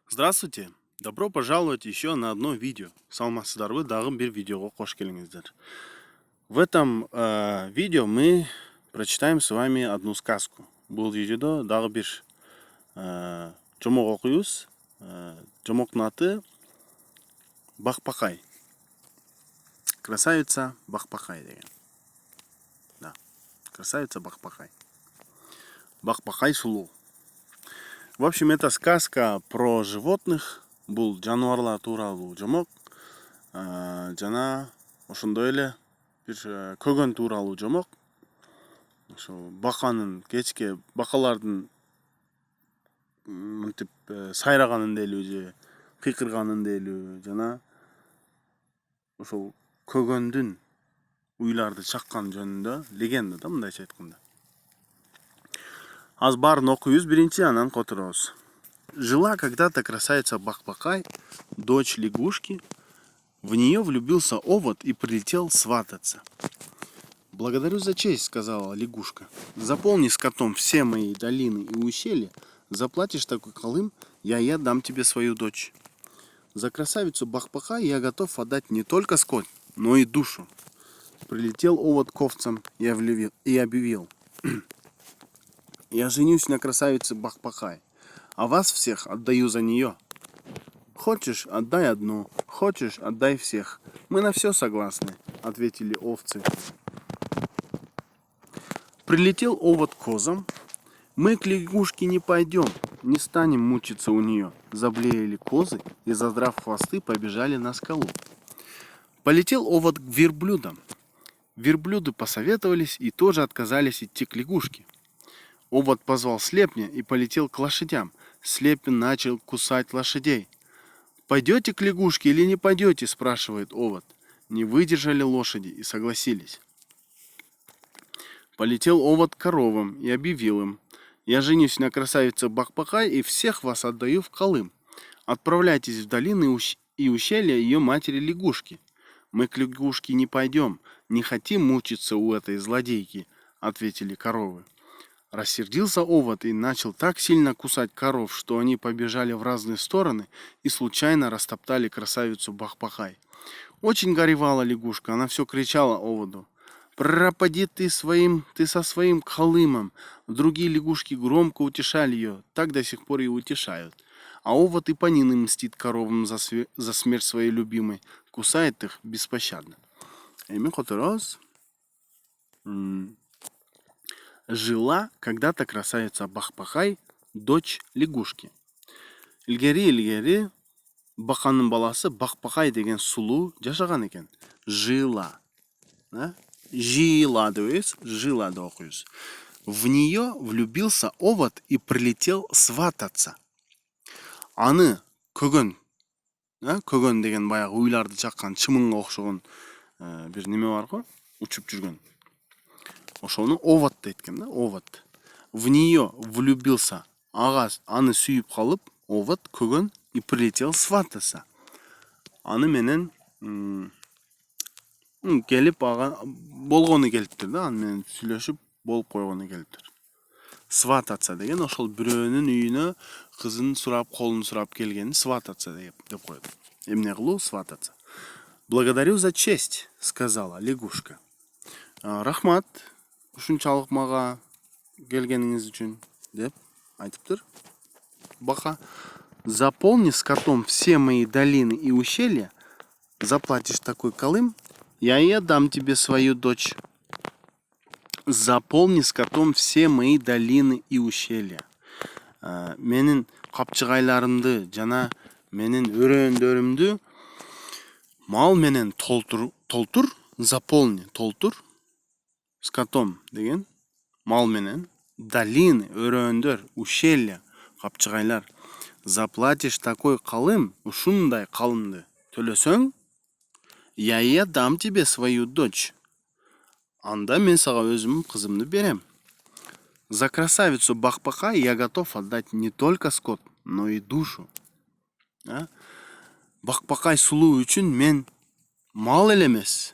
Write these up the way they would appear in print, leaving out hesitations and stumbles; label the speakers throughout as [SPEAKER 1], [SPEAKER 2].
[SPEAKER 1] Здравствуйте! Добро пожаловать еще на одно видео. Саламатсыздарбы, дагы бир видеого кош келиңиздер. В этом видео мы прочитаем с вами одну сказку. Бул видеодо дагы бир жомок окуйбуз. Жомоктун аты Бакбакай. Красавица Бакбакай деген. Да, красавица Бакбакай. Бакбакай сулуу. В общем, это сказка про животных. Бул жануарлар тууралуу жомок. Жана ошондой эле бир көгөн тууралуу жомок. Ошо баканын кечке бакалардын мынтип сайраганын делүү же кыйкырганын делүү жана ошол көгөндүн уйларды чаккан жөнүндө легенда да, мындайча айтканда. Аз баарын окуйбуз биринчи, анан которобуз. Жила когда-то красавица Бакбакай, дочь лягушки. В нее влюбился овод и прилетел свататься. «Благодарю за честь», — сказала лягушка. «Заполни с котом все мои долины и ущелья. Заплатишь такой колым, я дам тебе свою дочь. За красавицу Бакбакай я готов отдать не только скот, но и душу». Прилетел овод к овцам и объявил: «Я женюсь на красавице Бакбакай, а вас всех отдаю за нее. Хочешь, отдай одну, хочешь, отдай всех. Мы на все согласны», — ответили овцы. Прилетел овод к козам. «Мы к лягушке не пойдем, не станем мучиться у нее», — заблеяли козы и, задрав хвосты, побежали на скалу. Полетел овод к верблюдам. Верблюды посоветовались и тоже отказались идти к лягушке. Овод позвал слепня и полетел к лошадям. Слепень начал кусать лошадей. «Пойдете к лягушке или не пойдете?» — спрашивает овод. Не выдержали лошади и согласились. Полетел овод к коровам и объявил им: «Я женюсь на красавице Бакбакай и всех вас отдаю в Колым. Отправляйтесь в долины и ущелья ее матери лягушки». «Мы к лягушке не пойдем, не хотим мучиться у этой злодейки», — ответили коровы. Рассердился овод и начал так сильно кусать коров, что они побежали в разные стороны и случайно растоптали красавицу Бакбакай. Очень горевала лягушка, она все кричала оводу: «Пропади ты со своим колымом». Другие лягушки громко утешали ее, так до сих пор и утешают. А овод и понины мстит коровам за смерть своей любимой, кусает их беспощадно. Жила когда-то красавица Бакбакай, дочь лягушки. Илгери баканын баласы Бакбакай деген сулуу жашаган экен. Жила. Жила дейбиз, жила деп окуйбуз. В нее влюбился овод и прилетел свататься. Аны көгөн деген баягы уйларды чаккан чымынга окшогон бир неме бар го, учуп жүргөн. Ошону овод дейт экен да, овод. В нее влюбился, аны сүйүп калып, овод көгөн и прилетел свататься. Аны менен келип болгону келиптир да, аны менен сүйлөшүп болуп койгону келиптир. Свататься деген ошол бирөөнүн үйүнө кызын сурап, колун сурап келгени свататься деп коет. Эмне кылуу? Свататься. «Благодарю за честь», — сказала лягушка. «Рахмат, ушунчалык мага келгениңиз үчүн», деп айтыптыр бака. «Заполни с котом все мои долины и ущелья. Заплатишь такой колым, я дам тебе свою дочь». Заполни с котом все мои долины и ущелья. Менин капчыгайларымды жана менин өрөөндөрүмдү мал менен толтур, заполни, толтур, с котом деген мал менен, долины, өрөөндөр, ущелья, капчыгайлар. Заплатишь такой колым, ушундай калымды төлөсөң, я дам тебе свою дочь. Анда мен сага өзүмдүн кызымды берем. За красавицу Бакбакай я готов отдать не только скот, но и душу. Бакбакай сулуу үчүн мен мал эле эмес,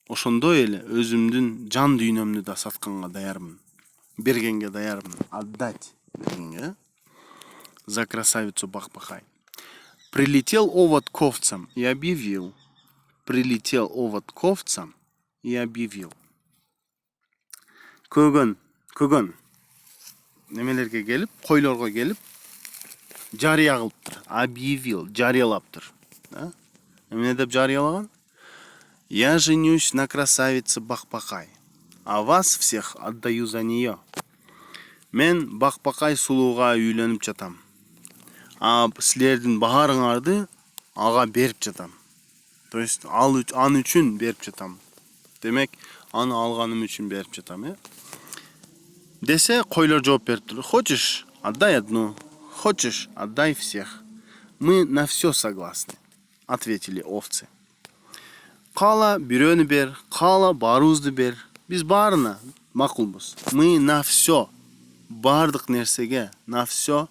[SPEAKER 1] ошондой эле өзүмдүн жан дүйнөмдү да сатканга даярмын, бергенге даярмын, отдать бергенге. за красавицу Бахбахай. Прилетел овод к овцам и объявил. Прилетел овод к овцам и объявил. Көгөн немелерге келип, койлорго келип, жарыя кылыптыр. Объявил, жарыялаптыр. Эмне деп жарыялаган? Я женюсь на красавице Бахбахай, а вас всех отдаю за нее. Мен Бахбахай сулууга үйлөнүп жатам. А силердин баарыңарды ага берип жатам. То есть аны үчүн берип жатам. Демек, аны алганым үчүн берип жатам, Десе, койлор жооп бериптир. Хочешь, отдай одну. Хочешь, отдай всех. Мы на все согласны, ответили овцы. Кала бирөөнү бер, кала баарыбызды бер. Биз баарына макулбуз. Мы на все, бардык нерсеге, на все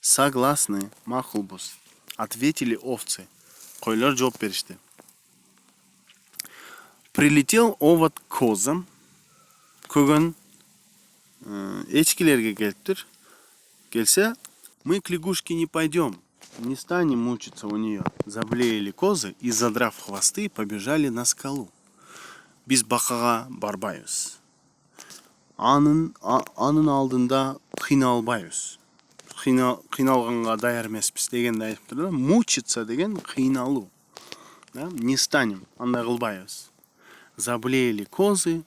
[SPEAKER 1] согласны, макулбуз, ответили овцы. Койлор жооп беришти. Прилетел овод к козам. Көгөн эчкилерге келиптир. Келсе, мы к лягушке не пойдем, не станем мучиться у нее. Заблеяли козы и, задрав хвосты, побежали на скалу. Биз бакага барбайбыз. Анын алдында кыйналбайбыз. Кыйналганга даяр эмеспиз дегенди айтыптыр да. Мучиться деген кыйналуу. Не станем, андай кылбайбыз. Заблеяли козы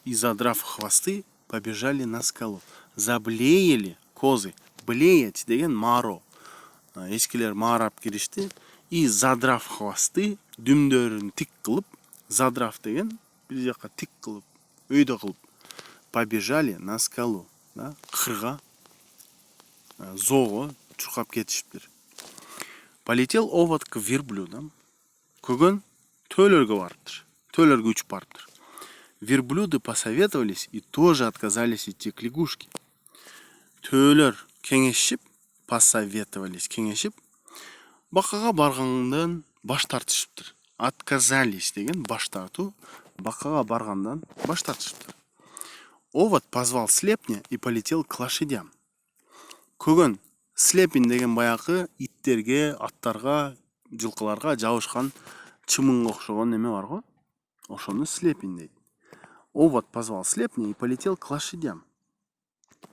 [SPEAKER 1] и, задрав хвосты, побежали на скалу. Заблеяли козы. Блеять деген маро. Эчкилер маарап киришти. И, задрав хвосты, дүмдөрүн тик кылып, задрав деген бир жака тик кылып, өйдө кылып, побежали на скалу. Кырга, зоого чуркап кетишиптир. Полетел овод к верблюдам. Көгөн төөлөргө барыптыр. Төөлөргө учуп барыптыр. Верблюды посоветовались и тоже отказались идти к лягушке. Төөлөр кеңешип, посоветовались, кеңешип, бакага баргандан баш тартышыптыр. Отказались деген баш тартуу, бакага баргандан баш тартышыптыр. Овод позвал слепня и полетел к лошадям. Көгөн слепень деген баягы иттерге, аттарга, жылкыларга жабышкан чымынга окшогон неме бар го? Ошону слепень дейт. Овод позвал слепня и полетел к лошадям.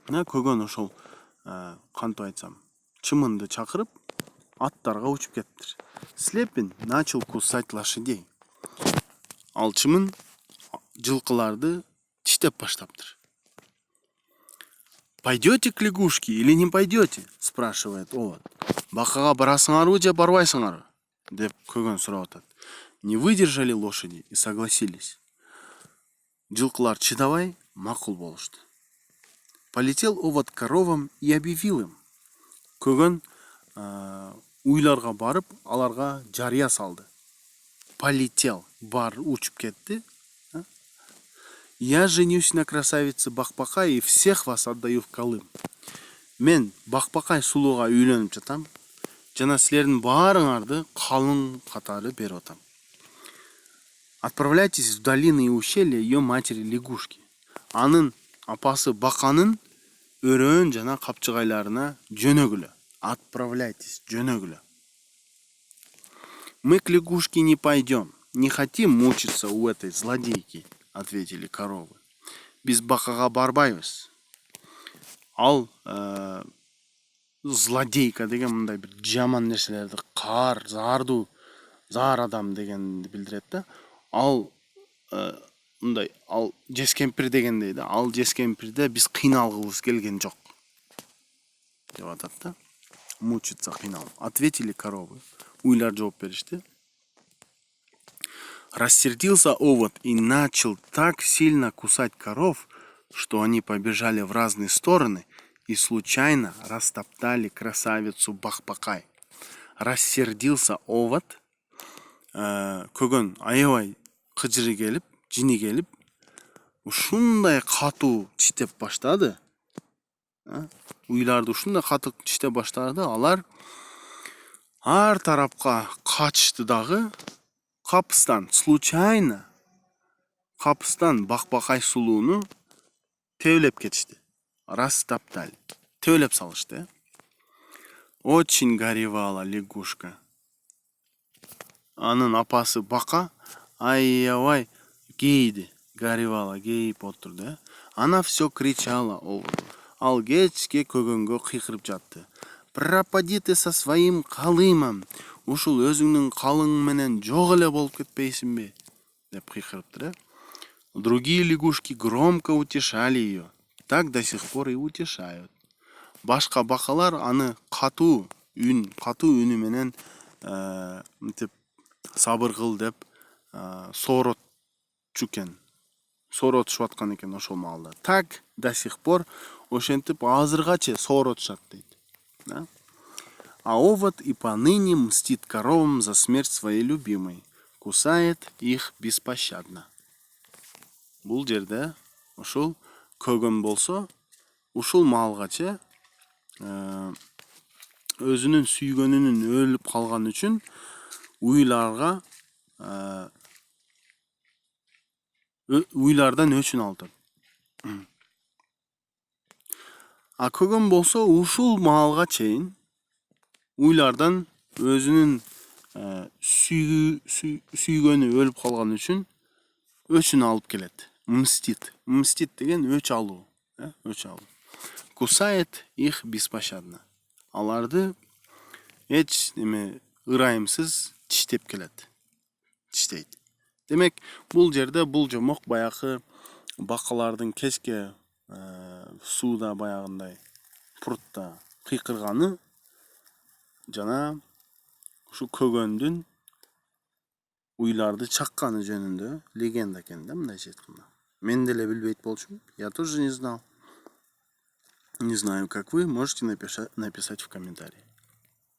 [SPEAKER 1] Көгөн ошол кантип айтсам, чымынды чакырып, аттарга учуп кеттир. Слепень начал кусать лошадей. Ал чымын жылкыларды тиштеп баштаптыр. Пойдете к лягушке или не пойдете? Спрашивает овод. Бакага барасыңарбы же барбайсыңарбы? Деп көгөн сурап атат. Не выдержали лошади и согласились. Жылкылар чыдабай макул болушту. Полетел овод к коровам и объявил им. Көгөн уйларга барып, аларга жарыя салды. Полетел, учуп кетти. Я женюсь на красавице Бахбахай и всех вас отдаю в Колым. Мен Бахбахай сулууга үйлөнүп жатам. Жана силердин баарыңарды калың катары берип атам. Отправляйтесь в долины и ущелья ее матери лягушки. Анын апасы баканын өрөөн жана капчыгайларына жөнөгүлө. Отправляйтесь, жөнөгүлө. Мы к лягушке не пойдем, не хотим мучиться у этой злодейки, ответили коровы. Биз бакага барбайбыз. Ал злодейка деген мындай бир жаман нерселерди, заар адам дегенди билдирет да. Ал мындай, ал жескемпир дегендей да. Ал жескемпирде биз кыйналгыбыз келген жок деп атат да. Мучиться, кыйналып. Ответили коровы. Уйлар жооп беришти. Рассердился овод и начал так сильно кусать коров, что они побежали в разные стороны и случайно растоптали красавицу Бахбахай. Рассердился овод, көгөн аябай кыжыры келип, жини келип, ушундай катуу тиштеп баштады. Уйларды ушундай катуу тиштеп баштады, алар ар тарапка качышты дагы. Капыстан, случайно капыстан Бахбахай сулууну төвлөп кетишти. Растоптали. Төвлөп салышты. Очень горевала лягушка. Анын апасы Бака аябай кейди, горевала, кейип отурду. Она все кричала оводу. Ал кечке көгөнгө кыйкырып жатты. Пропади ты со своим калымом. Ушул өзүңдүн калың менен жок эле болуп кетпейсиңби? Деп кыйкырыптыр. Другие лягушки громко утешали ее. Так до сих пор и утешают. Башка бакалар аны катуу үнү менен мынтип сабыр кыл деп сооротчу экен. Сооротушуп аткан экен ошол маалда. Так до сих пор ошентип азыргача сооротушат дейт. Да? А овод и поныне мстит коровам за смерть своей любимой. Кусает их беспощадно. Бул жерде ушул көгөн болсо, ушул маалгача өзүнүн сүйгөнүнүн өлүп калган үчүн уйлардан өчүн алды. А көгөн болсо ушул маалга чейин уйлардан өзүнүн сүйгөнү өлүп калган үчүн өчүн алып келет. Мстит деген өч алуу. Кусает их беспощадно. Аларды эч неме ырайымсыз тиштеп келет. Тиштейт. Демек, бул жерде бул жомок баягы бакалардын кечке сууда баягындай прутта кыйкырганы жана ушу көгөндүн уйларды чакканы жөнүндө легенда экен да, мындайча айтканда. Мен деле билбейт болчумун. Я тоже не знал. Не знаю, как вы, можете написать в комментарии.